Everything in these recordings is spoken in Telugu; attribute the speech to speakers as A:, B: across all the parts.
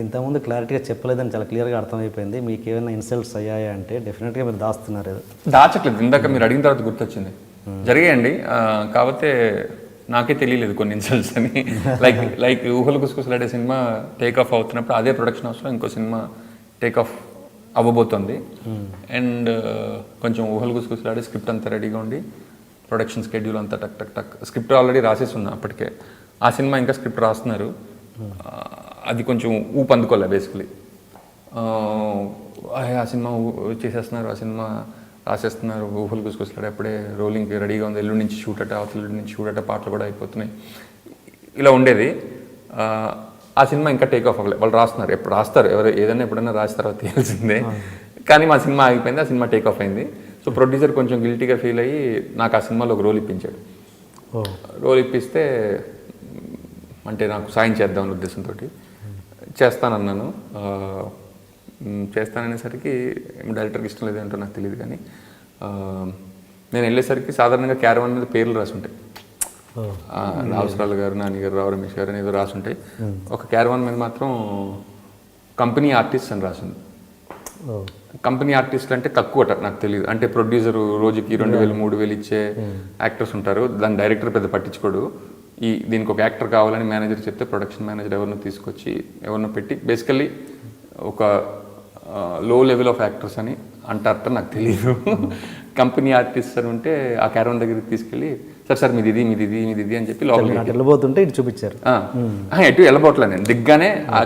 A: ఇంతకుముందు క్లారిటీగా చెప్పలేదని చాలా క్లియర్గా అర్థమైపోయింది. మీకు ఏమైనా ఇన్సల్ట్స్ అయ్యాయా అంటే డెఫినెట్గా మీరు దాస్తున్నారు ఏదో.
B: దాచట్లేదు, ఇందాక మీరు అడిగిన తర్వాత గుర్తొచ్చింది. జరిగాయండి, కాకపోతే నాకే తెలియలేదు కొన్ని ఇన్సల్ట్స్ అని. లైక్ ఊహలు గుసగుసలాడే సినిమా టేక్ ఆఫ్ అవుతున్నప్పుడు అదే ప్రొడక్షన్ హౌస్లో ఇంకో సినిమా టేక్ ఆఫ్ అవ్వబోతుంది. అండ్ కొంచెం ఊహలు గుసగుసలాడే స్క్రిప్ట్ అంతా రెడీగా ఉండి ప్రొడక్షన్ స్కెడ్యూల్ అంతా టక్ టక్ టక్ స్క్రిప్ట్ ఆల్రెడీ రాసేసి ఉన్నా అప్పటికే. ఆ సినిమా ఇంకా స్క్రిప్ట్ రాస్తున్నారు. అది కొంచెం ఊపు అందుకోలే బేసికలీ. ఆ సినిమా చేసేస్తున్నారు, ఆ సినిమా రాసేస్తున్నారు, ఊహలు గుసగుసలాడే అప్పుడే రోలింగ్కి రెడీగా ఉంది, ఎల్లుండి నుంచి షూట్ అట, అవతల నుంచి షూట్ అట, పాటలు కూడా అయిపోతున్నాయి, ఇలా ఉండేది. ఆ సినిమా ఇంకా టేక్ ఆఫ్ అవ్వలేదు. వాళ్ళు రాస్తున్నారు, ఎప్పుడు రాస్తారు, ఎవరు ఏదైనా ఎప్పుడైనా రాసిన తర్వాత తెలిసిందే. కానీ మా సినిమా ఆగిపోయింది, ఆ సినిమా టేక్ ఆఫ్ అయింది. సో ప్రొడ్యూసర్ కొంచెం గిల్టీగా ఫీల్ అయ్యి నాకు ఆ సినిమాలో ఒక రోల్ ఇప్పించాడు. రోల్ ఇప్పిస్తే అంటే నాకు సాయం చేద్దామనే ఉద్దేశంతో చేస్తానన్నాను. చేస్తాననేసరికి డైరెక్టర్కి ఇష్టం లేదంటో నాకు తెలియదు, కానీ నేను వెళ్ళేసరికి సాధారణంగా క్యారవాన్ మీద పేర్లు రాసి ఉంటాయి. రావుసరాలు గారు, నాని గారు, రావు రమేష్ గారు అని ఏదో రాసి ఉంటాయి. ఒక క్యారవాన్ మీద మాత్రం కంపెనీ ఆర్టిస్ట్ అని రాసింది. కంపెనీ ఆర్టిస్ట్ అంటే తక్కువట నాకు తెలియదు, అంటే ప్రొడ్యూసర్ రోజుకి 2000 3000 ఇచ్చే యాక్టర్స్ ఉంటారు, దాని డైరెక్టర్ పెద్ద పట్టించుకోడు. దీనికి ఒక యాక్టర్ కావాలని మేనేజర్ చెప్తే ప్రొడక్షన్ మేనేజర్ ఎవరినో తీసుకొచ్చి ఎవరినో పెట్టి బేసికల్లీ ఒక లో లెవెల్ ఆఫ్ యాక్టర్స్ అని అంటారట, నాకు తెలియదు. కంపెనీ ఆర్టిస్ట్ అని ఉంటే ఆ క్యారవాన్ దగ్గరికి తీసుకెళ్ళి సార్ మీది ఇది అని చెప్పి లోపలికి
A: వెళ్ళబోతుంటే ఇటు చూపించారు.
B: ఎటు వెళ్ళబోట్లే నేను దిగ్గానే ఆ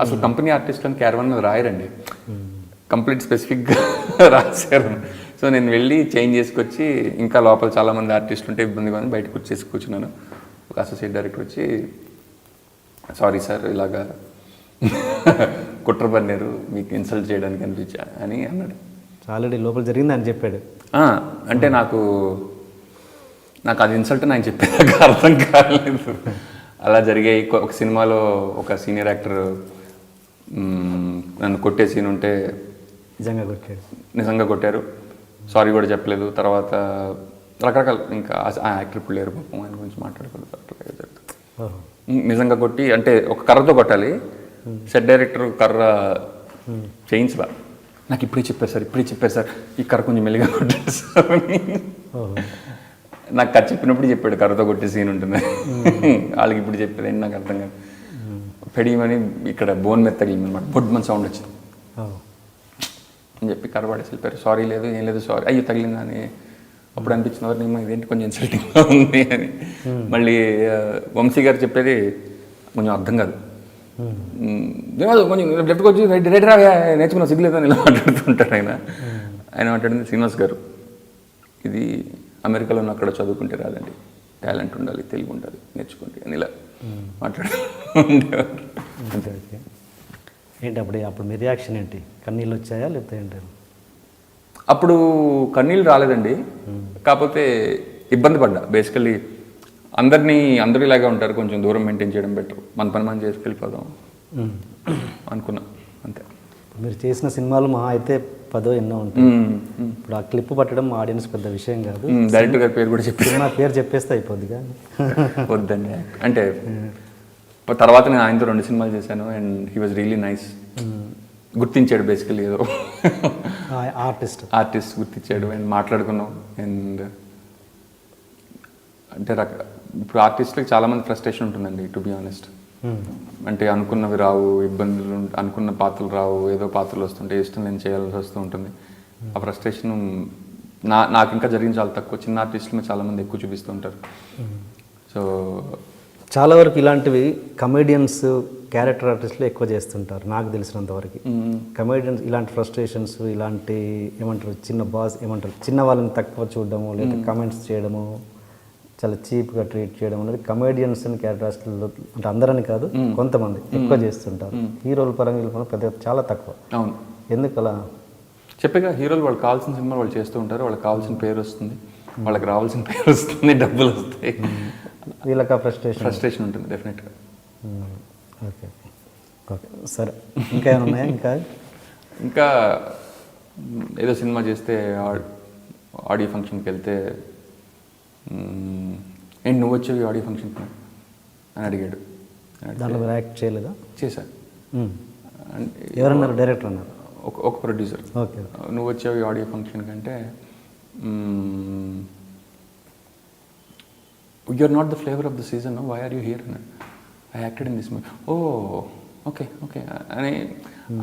B: అసలు కంపెనీ ఆర్టిస్ట్ అని క్యారవాన్ మీద రాయరండి, కంప్లీట్ స్పెసిఫిక్గా రాశారు. సో నేను వెళ్ళి చేంజ్ చేసుకొచ్చి ఇంకా లోపల చాలామంది ఆర్టిస్టులు ఉంటే ఇబ్బందిగా ఉంది, బయటకు వచ్చేసి కూర్చున్నాను. ఒక అసోసియేట్ డైరెక్టర్ వచ్చి సారీ సార్ ఇలాగా కుట్ర పన్నారు, మీకు ఇన్సల్ట్ చేయడానికి అనిపించా అని అన్నాడు.
A: ఆల్రెడీ లోపల జరిగింది అని చెప్పాడు.
B: అంటే నాకు అది ఇన్సల్ట్ అని ఆయన చెప్పేదాకా అర్థం కాలేదు. అలా జరిగాయి. ఒక సినిమాలో ఒక సీనియర్ యాక్టర్ నన్ను కొట్టే సీన్ ఉంటే నిజంగా కొట్టారు, సారీ కూడా చెప్పలేదు. తర్వాత రకరకాల ఇంకా ఆ యాక్టర్ ఇప్పుడు లేరు పాపం, ఆయన గురించి మాట్లాడుకోలేదు. నిజంగా కొట్టి అంటే ఒక కర్రతో కొట్టాలి, సెట్ డైరెక్టర్ కర్ర చేయించ నాకు ఇప్పుడే చెప్పారు సార్ ఈ కర్ర కొంచెం మెల్లిగా కొట్టారు సార్ అని. నాకు కథ చెప్పినప్పుడు చెప్పాడు కర్రతో కొట్టే సీన్ ఉంటుంది, వాళ్ళకి ఇప్పుడు చెప్పేది ఏంటి నాకు అర్థం కాదు. పెడిమని ఇక్కడ బోన్ మీద తగిలింది అనమాట, బొడ్మని సౌండ్ వచ్చింది అని చెప్పి కర్ర పడేసి వెళ్ళిపోయారు. సారీ లేదు ఏం లేదు, సారీ అయ్యో తగిలిందా అని. అప్పుడు అనిపించిన వారు నేను ఇదేంటి కొంచెం ఇన్సల్టింగ్గా ఉంది అని. మళ్ళీ వంశీ గారు చెప్పేది కొంచెం అర్థం కాదు, కొంచెం లెఫ్ట్కి వచ్చి రైట్ రా నేర్చుకున్న సిగ్గులేదు అని ఇలా మాట్లాడుతుంటారు ఆయన మాట్లాడింది శ్రీనివాస్ గారు, ఇది అమెరికాలో అక్కడ చదువుకుంటే రాదండి, టాలెంట్ ఉండాలి, తెలివి ఉండాలి, నేర్చుకోండి అని ఇలా మాట్లాడుతుండేవారు.
A: ఏంటి అప్పుడు మీ రియాక్షన్ ఏంటి? కన్నీళ్ళు వచ్చాయా లేకపోతే ఏంటి?
B: అప్పుడు కన్నీళ్ళు రాలేదండి, కాకపోతే ఇబ్బంది పడ్డా. బేసికల్లీ అందరూ ఇలాగే ఉంటారు, కొంచెం దూరం మెయింటైన్ చేయడం బెటర్, మన పని మనం చేసుకెళ్ళిపోదాం అనుకున్నా అంతే.
A: మీరు చేసిన సినిమాలు మహా అయితే 10 ఎన్నో ఉంటాయి. ఇప్పుడు ఆ క్లిప్ పట్టడం ఆడియన్స్ పెద్ద విషయం కాదు.
B: డైరెక్టర్ గారి పేరు కూడా చెప్పి
A: నా పేరు చెప్పేస్తే అయిపోద్ది కానీ
B: వద్దండి. అంటే తర్వాత నేను ఆయనతో 2 సినిమాలు చేశాను and he was really nice. గుర్తించాడు బేసికలీ, ఏదో ఆర్టిస్ట్ గుర్తించాడు అండ్ మాట్లాడుకున్నాం. అండ్ అంటే ఇప్పుడు ఆర్టిస్ట్లకి చాలామంది ఫ్రస్ట్రేషన్ ఉంటుందండి టు బి ఆనెస్ట్. అంటే అనుకున్నవి రావు, ఇబ్బందులు, అనుకున్న పాత్రలు రావు, ఏదో పాత్రలు వస్తుంటే ఇష్టం నేను చేయాల్సి వస్తూ ఉంటుంది. ఆ ఫ్రస్ట్రేషన్ నాకు ఇంకా జరిగింది చాలా తక్కువ. చిన్న ఆర్టిస్టులు చాలామంది ఎక్కువ చూపిస్తూ ఉంటారు. సో
A: చాలా వరకు ఇలాంటివి కమెడియన్స్, క్యారెక్టర్ ఆర్టిస్టులు ఎక్కువ చేస్తుంటారు నాకు తెలిసినంత వరకు. కమెడియన్స్ ఇలాంటి ఫ్రస్ట్రేషన్స్, ఇలాంటి ఏమంటారు చిన్న వాళ్ళని తక్కువ చూడడము, లేదా కమెంట్స్ చేయడము, చాలా చీప్గా ట్రీట్ చేయడం అనేది కమెడియన్స్ అండ్ క్యారెక్టర్ ఆర్టిస్టులు అంటే అందరని కాదు, కొంతమంది ఎక్కువ చేస్తుంటారు. హీరోల పరంగా పెద్ద చాలా తక్కువ.
B: అవును,
A: ఎందుకు అలా?
B: చెప్పగా హీరోలు వాళ్ళకి కావాల్సిన సినిమాలు వాళ్ళు చేస్తూ ఉంటారు, వాళ్ళకి కావాల్సిన పేరు వస్తుంది, వాళ్ళకి రావాల్సిన పేరు వస్తుంది, డబ్బులు వస్తాయి.
A: వీళ్ళకి ఆ
B: ఫ్రస్ట్రేషన్ ఉంటుంది డెఫినెట్గా.
A: ఓకే ఓకే సరే, ఇంకా ఏమైనా ఉన్నాయా?
B: ఇంకా ఏదో సినిమా చేస్తే ఆడియో ఫంక్షన్కి వెళ్తే ఏంటి నువ్వు వచ్చేవి ఆడియో ఫంక్షన్కి అని అడిగాడు.
A: దాంట్లో యాక్ట్ చేయలేదా?
B: చేశాను.
A: ఎవరన్నారు డైరెక్టర్ అన్నారు?
B: ఒక ప్రొడ్యూసర్,
A: ఓకే.
B: నువ్వు వచ్చావు ఈ ఆడియో ఫంక్షన్ కంటే you're not the flavour of the season, why are you here అన్నాడు. I acted in this movie. Oh okay okay అని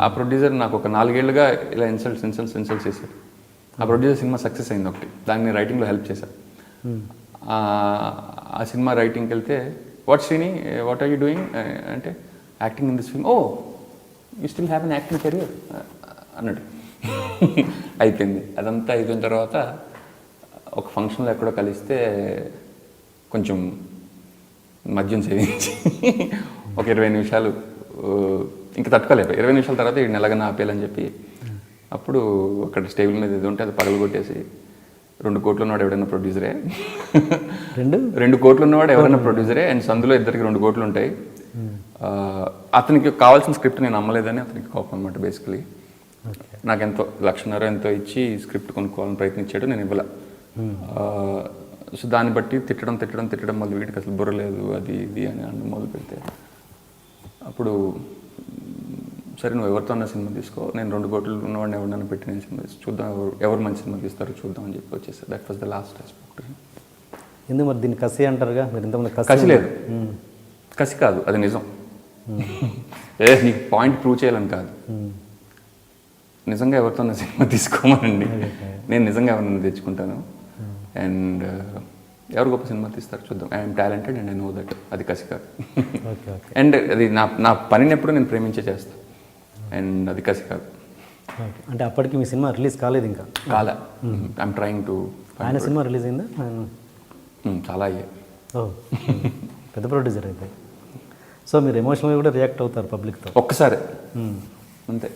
B: ఆ ప్రొడ్యూసర్ నాకు ఒక 4 ఏళ్ళుగా ఇలా ఇన్సల్ట్స్ చేశాడు. ఆ ప్రొడ్యూసర్ సినిమా సక్సెస్ అయింది ఒకటి, దాన్ని రైటింగ్లో హెల్ప్ చేశారు. ఆ సినిమా రైటింగ్కి వెళ్తే what Srini what are you doing అంటే acting in this film. Oh you still have an acting career అన్నాడు. అయిపోయింది. అదంతా అయిపోయిన తర్వాత ఒక ఫంక్షన్లో ఎక్కడో కలిస్తే కొంచెం మద్యం సేవించి ఒక 20 నిమిషాలు ఇంకా తట్టుకోలేదు. 20 నిమిషాల తర్వాత ఈ నెలగన ఆపేయాలని చెప్పి అప్పుడు అక్కడ టేబుల్ మీద ఏదో ఉంటే అది పగలగొట్టేసి 2 కోట్లు ఉన్నవాడు ఎవడైనా ప్రొడ్యూసరే, 2 కోట్లు ఉన్నవాడు ఎవరైనా ప్రొడ్యూసరే, అండ్ సందులో ఇద్దరికి 2 కోట్లు ఉంటాయి. అతనికి కావాల్సిన స్క్రిప్ట్ నేను అమ్మలేదని అతనికి కోపం అనమాట. బేసికలీ నాకెంతో 1,00,000 ఎంతో ఇచ్చి స్క్రిప్ట్ కొనుక్కోవాలని ప్రయత్నించాడు, నేను ఇవ్వాల. సో దాన్ని బట్టి తిట్టడం మళ్ళీ వీటికి అసలు బుర్ర లేదు అది ఇది అని అన్ను మొదలు పెడితే అప్పుడు సరే నువ్వు ఎవరితో అన్న సినిమా తీసుకో, నేను 2 కోట్లు ఉన్నవాడిని ఎవరినైనా పెట్టి నేను సినిమా చూద్దాం, ఎవరు మంచి సినిమా తీస్తారో చూద్దాం అని చెప్పి వచ్చేసారు. That was the last aspect.
A: ఎందుకు మరి దీన్ని కసి అంటారుగా మీరు? ఇంతమంది
B: కసి లేదు, కసి కాదు, అది నిజం. నీకు పాయింట్ ప్రూవ్ చేయాలని కాదు, నిజంగా ఎవరితో నా సినిమా తీసుకోమనండి, నేను నిజంగా ఎవరినైనా తెచ్చుకుంటాను. అండ్ ఎవరు గొప్ప సినిమా తీస్తారు చూద్దాం, I'm talented and I know that. అది కసి కాదు. అండ్ అది నా పనిని ఎప్పుడు నేను ప్రేమించే చేస్తాను, అండ్ అది కసి కాదు.
A: అంటే అప్పటికి మీ సినిమా రిలీజ్ కాలేదు ఇంకా?
B: కాలా. I'm trying to.
A: ఆయన సినిమా రిలీజ్ అయిందా?
B: చాలా అయ్యాయి.
A: ఓ పెద్ద ప్రొడ్యూసర్ అయితే. సో మీరు ఎమోషనల్గా కూడా రియాక్ట్ అవుతారు పబ్లిక్తో?
B: ఒక్కసారి అంతే.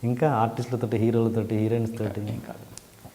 A: ఇంకా ఆర్టిస్టులతో, హీరోలతో, హీరోయిన్స్ తోటి
B: ఏం కాదు.